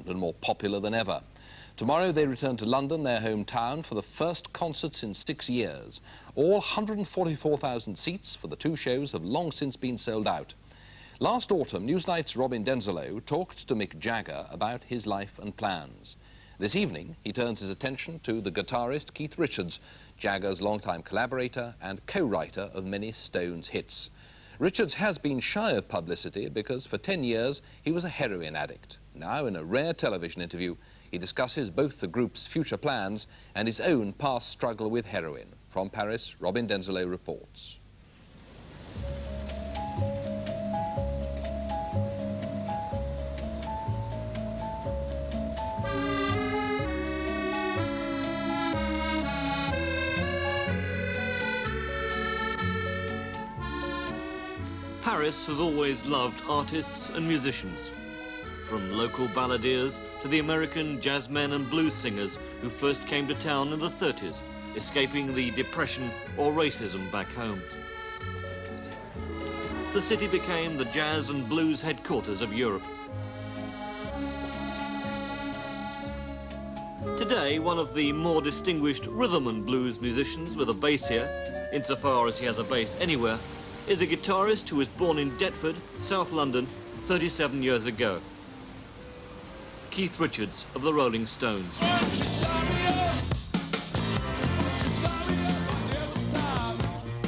and more popular than ever. Tomorrow they return to London, their hometown, for the first concerts in 6 years. All 144,000 seats for the 2 shows have long since been sold out. Last autumn, Newsnight's Robin Denzelow talked to Mick Jagger about his life and plans. This evening, he turns his attention to the guitarist Keith Richards, Jagger's longtime collaborator and co-writer of many Stones hits. Richards has been shy of publicity because for 10 years he was a heroin addict. Now, in a rare television interview, he discusses both the group's future plans and his own past struggle with heroin. From Paris, Robin Denzelow reports. Paris has always loved artists and musicians, from local balladeers to the American jazzmen and blues singers who first came to town in the 30s, escaping the depression or racism back home. The city became the jazz and blues headquarters of Europe. Today, one of the more distinguished rhythm and blues musicians with a bass here, insofar as he has a bass anywhere, is a guitarist who was born in Deptford, South London, 37 years ago. Keith Richards of the Rolling Stones.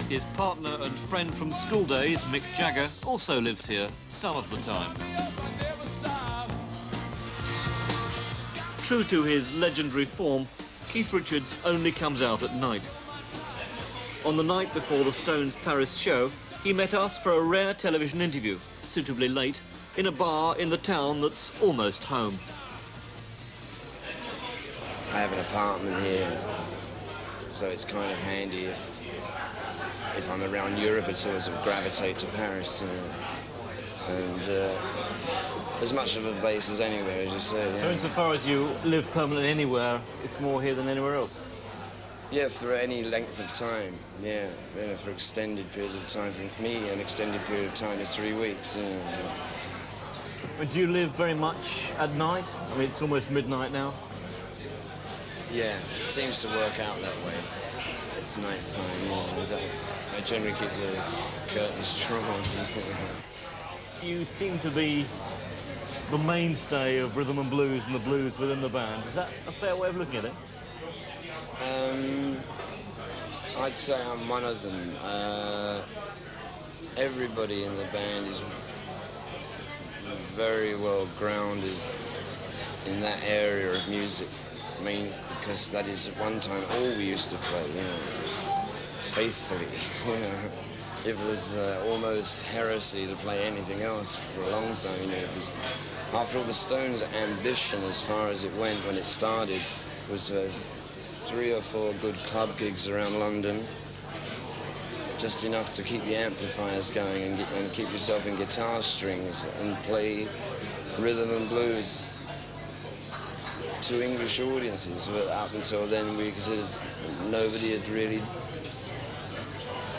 His partner and friend from school days, Mick Jagger, also lives here some of the time. True to his legendary form, Keith Richards only comes out at night. On the night before the Stones' Paris show, he met us for a rare television interview, suitably late, in a bar in the town that's almost home. I have an apartment here, so it's kind of handy if I'm around Europe, I'd sort of gravitate to Paris. And as much of a base as anywhere, as you say. Yeah. So insofar as you live permanently anywhere, it's more here than anywhere else? Yeah, for any length of time, yeah. You know, for extended periods of time. For me, an extended period of time is 3 weeks. You know. And do you live very much at night? I mean, it's almost midnight now. Yeah, it seems to work out that way. It's night time, you know. I generally keep the curtains drawn. You seem to be the mainstay of rhythm and blues and the blues within the band. Is that a fair way of looking at it? I'd say I'm one of them. Everybody in the band is very well grounded in that area of music. I mean, because that is at one time all we used to play, you know, faithfully. You know, it was almost heresy to play anything else for a long time. You know, it was, after all, the Stones' ambition, as far as it went when it started, was 3 or 4 good club gigs around London, just enough to keep the amplifiers going and keep yourself in guitar strings and play rhythm and blues to English audiences. But up until then, we considered nobody had really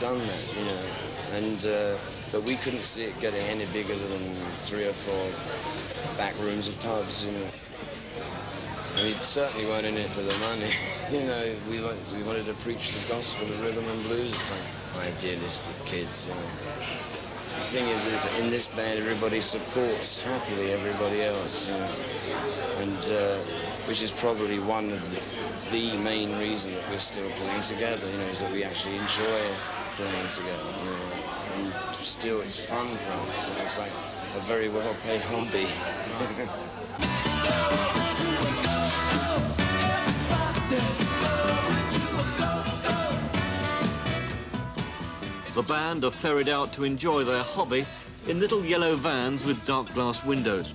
done that, you know. And but we couldn't see it getting any bigger than 3 or 4 back rooms of pubs, you know. We certainly weren't in it for the money. You know, we wanted to preach the gospel of rhythm and blues at some idealistic kids, you know. The thing is, in this band, everybody supports happily everybody else, you know. And which is probably one of the main reason that we're still playing together, you know, is that we actually enjoy playing together, you know. And still, it's fun for us. You know, it's like a very well-paid hobby. The band are ferried out to enjoy their hobby in little yellow vans with dark glass windows.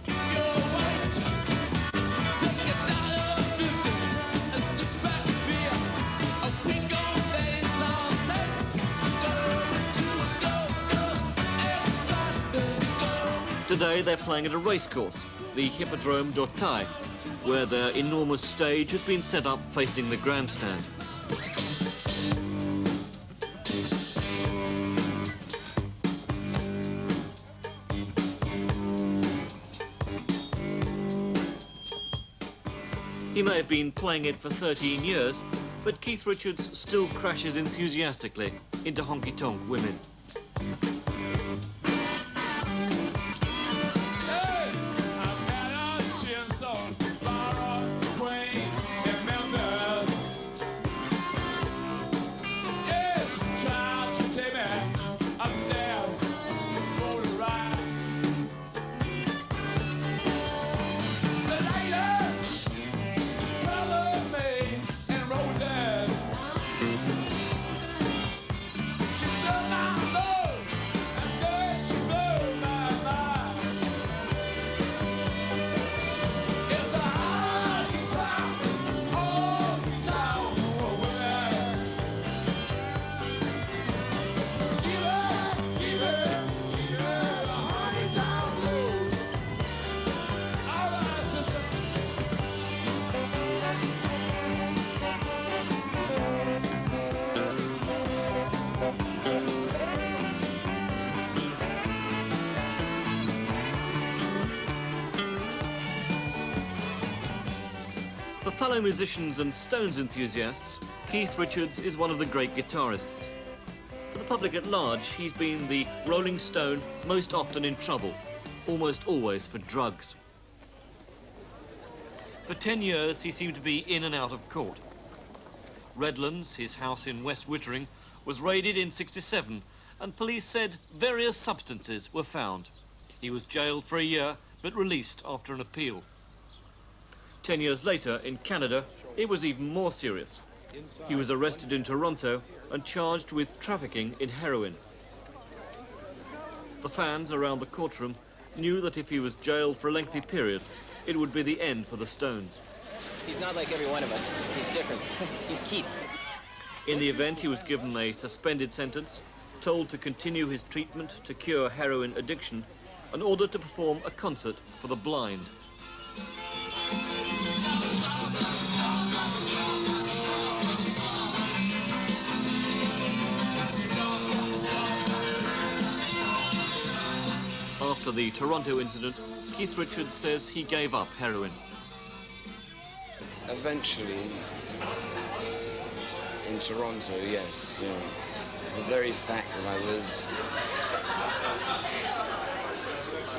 Today they're playing at a racecourse, the Hippodrome d'Auteuil, where their enormous stage has been set up facing the grandstand. He may have been playing it for 13 years, but Keith Richards still crashes enthusiastically into honky-tonk women. For fellow musicians and Stones enthusiasts, Keith Richards is one of the great guitarists. For the public at large, he's been the Rolling Stone most often in trouble, almost always for drugs. For 10 years, he seemed to be in and out of court. Redlands, his house in West Wittering, was raided in '67, and police said various substances were found. He was jailed for a year, but released after an appeal. 10 years later, in Canada, it was even more serious. He was arrested in Toronto and charged with trafficking in heroin. The fans around the courtroom knew that if he was jailed for a lengthy period, it would be the end for the Stones. He's not like every one of us. He's different. He's Keith. In the event, he was given a suspended sentence, told to continue his treatment to cure heroin addiction, and ordered to perform a concert for the blind. After the Toronto incident, Keith Richards says he gave up heroin. Eventually, in Toronto, yes, you know, the very fact that I was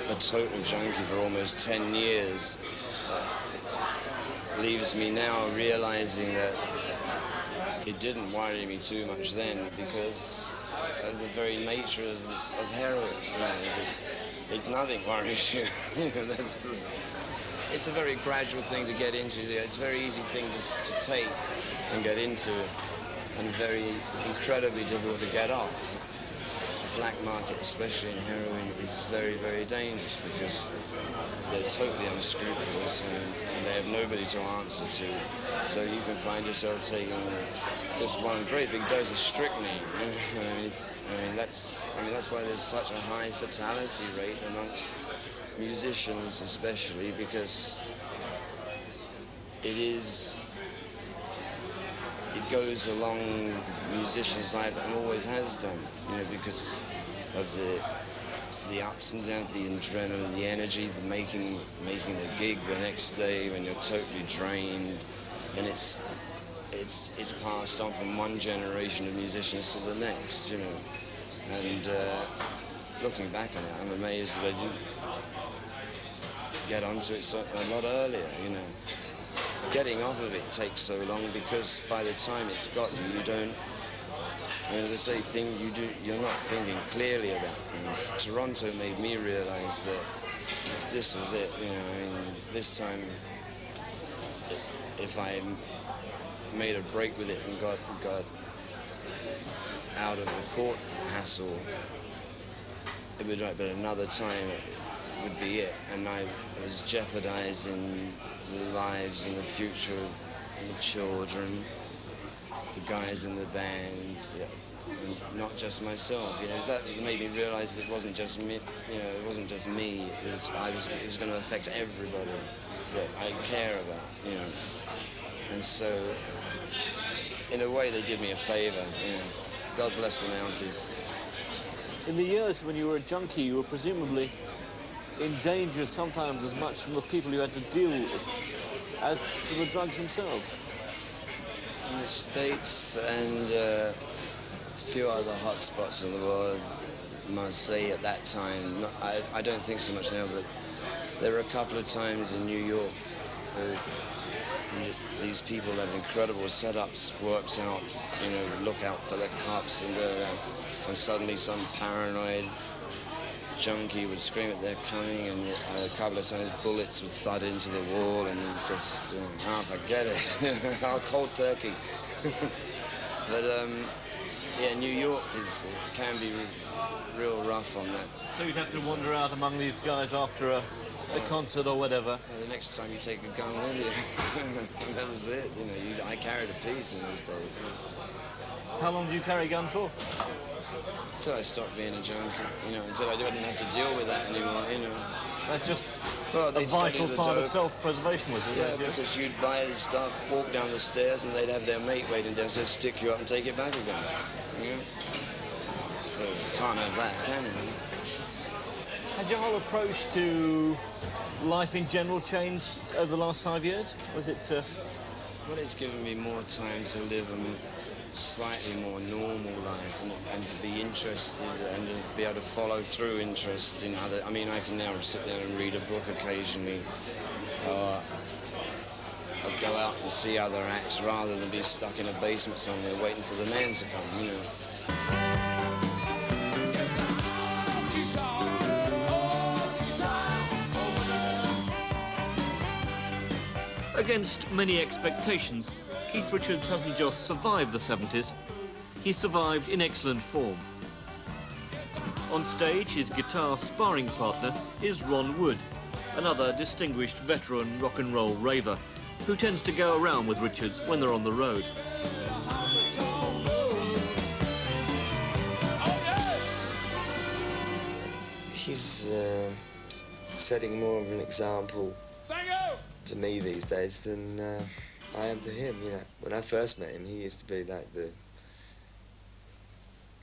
a total junkie for almost 10 years leaves me now realizing that it didn't worry me too much then because of the very nature of heroin. You know, nothing worries you. It's a very gradual thing to get into. It's a very easy thing to take and get into, and very incredibly difficult to get off. The black market, especially in heroin, is very, very dangerous because they're totally unscrupulous and they have nobody to answer to. So you can find yourself taking just one great big dose of strychnine. That's why there's such a high fatality rate amongst musicians, especially because it goes along musicians' life and always has done, you know, because of the ups and downs, the adrenaline, the energy, the making the gig the next day when you're totally drained, and it's passed on from one generation of musicians to the next, you know. And looking back on it, I'm amazed that I didn't get onto it a lot earlier, you know. Getting off of it takes so long because by the time it's got you, you don't, as I say, you're not thinking clearly about things. Toronto made me realize that this was it, you know. I mean, this time, if I made a break with it and got out of the court hassle, it would, but another time would be it, and I was jeopardizing the lives and the future of the children, the guys in the band, and not just myself. You know, that made me realize that it wasn't just me. You know, it wasn't just me. It was going to affect everybody that I care about. You know, and so in a way they did me a favor. You know, God bless the Mounties. In the years when you were a junkie, you were presumably in danger sometimes as much from the people you had to deal with. As for the drugs themselves? In the States and a few other hot spots in the world, Marseille at that time, I don't think so much now, but there were a couple of times in New York where these people have incredible setups, works out, you know, look out for the cops and suddenly some paranoid junkie would scream that they're coming, and a couple of times bullets would thud into the wall, and just, forget it. I'll cold turkey. But yeah, New York can be real rough on that. So you'd have to wander out among these guys after a concert or whatever. The next time you take a gun with you, that was it. You know, I carried a piece in those days. How long do you carry a gun for? Until I stopped being a junkie, you know, until I didn't have to deal with that anymore, you know. That's just a vital part of self-preservation, was it? Yeah, because you'd buy the stuff, walk down the stairs, and they'd have their mate waiting downstairs, stick you up and take it back again. You know? So you can't have that, can you? Has your whole approach to life in general changed over the last 5 years? Was it... Well, it's given me more time to live a slightly more normal life and to be interested and to be able to follow through interest in other... I mean, I can now sit down and read a book occasionally. I'll go out and see other acts rather than be stuck in a basement somewhere waiting for the man to come, you know. Against many expectations, Keith Richards hasn't just survived the 70s, he's survived in excellent form. On stage, his guitar sparring partner is Ron Wood, another distinguished veteran rock and roll raver, who tends to go around with Richards when they're on the road. He's setting more of an example to me these days than I am to him, you know. When I first met him, he used to be like the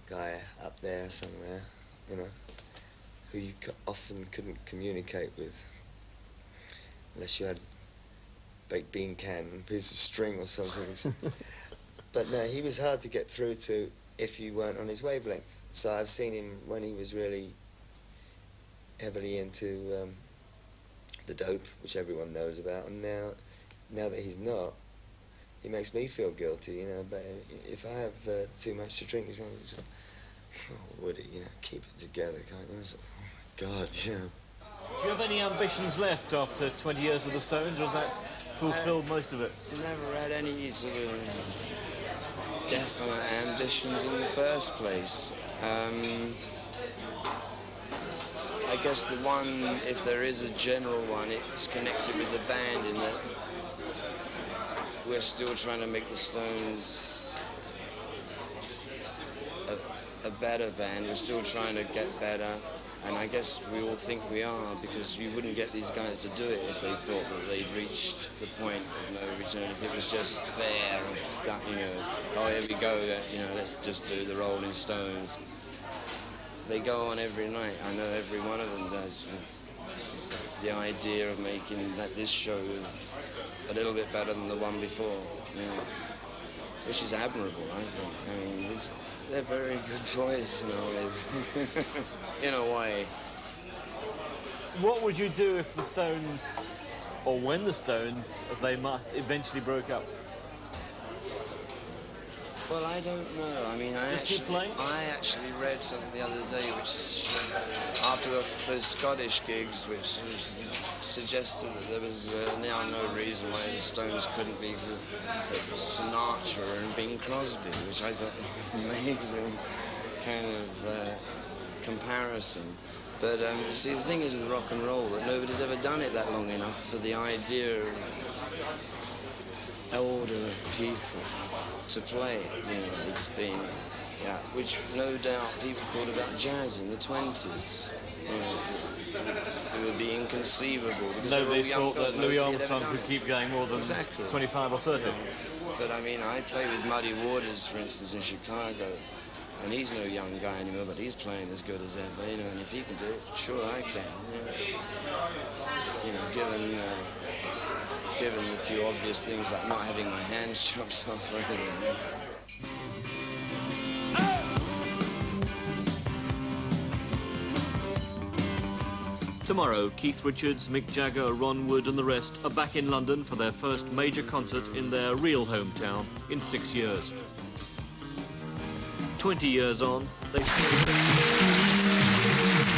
guy up there somewhere, you know, who you often couldn't communicate with unless you had a baked bean can and a piece of string or something. But no, he was hard to get through to if you weren't on his wavelength. So I've seen him when he was really heavily into the dope, which everyone knows about, and now that he's not, he makes me feel guilty, you know. But if I have too much to drink, he's going to say, "Oh, Woody, you know, keep it together, can't you?" I was like, "Oh my God, you know." Do you have any ambitions left after 20 years with the Stones, or has that fulfilled most of it? I never had any sort of definite ambitions in the first place. I guess the one, if there is a general one, it's connected with the band in that we're still trying to make the Stones a better band. We're still trying to get better, and I guess we all think we are, because you wouldn't get these guys to do it if they thought that they'd reached the point of no return. If it was just there, you know, oh, here we go, you know, let's just do the Rolling Stones. They go on every night. I know every one of them does, with the idea of making this show a little bit better than the one before, you know, which is admirable, I think. I mean, they're very good boys, you know, in a way. What would you do if the Stones, or when the Stones, as they must, eventually broke up? Well, I don't know. I mean, I actually read something the other day which, after those Scottish gigs, which suggested that there was now no reason why the Stones couldn't be Sinatra and Bing Crosby, which I thought amazing kind of comparison. But you see, the thing is with rock and roll that nobody's ever done it that long enough for the idea of older people to play it. You know, it's been, yeah, which no doubt people thought about jazz in the 20s. You know, it would be inconceivable. Nobody thought that Louis Armstrong could keep going more than 25 or 30. Yeah. But I mean, I play with Muddy Waters, for instance, in Chicago, and he's no young guy anymore, but he's playing as good as ever, you know, and if he can do it, sure I can. You know, given the few obvious things like not having my hands chopped off or anything. Tomorrow, Keith Richards, Mick Jagger, Ron Wood and the rest are back in London for their first major concert in their real hometown in 6 years. 20 years on, they...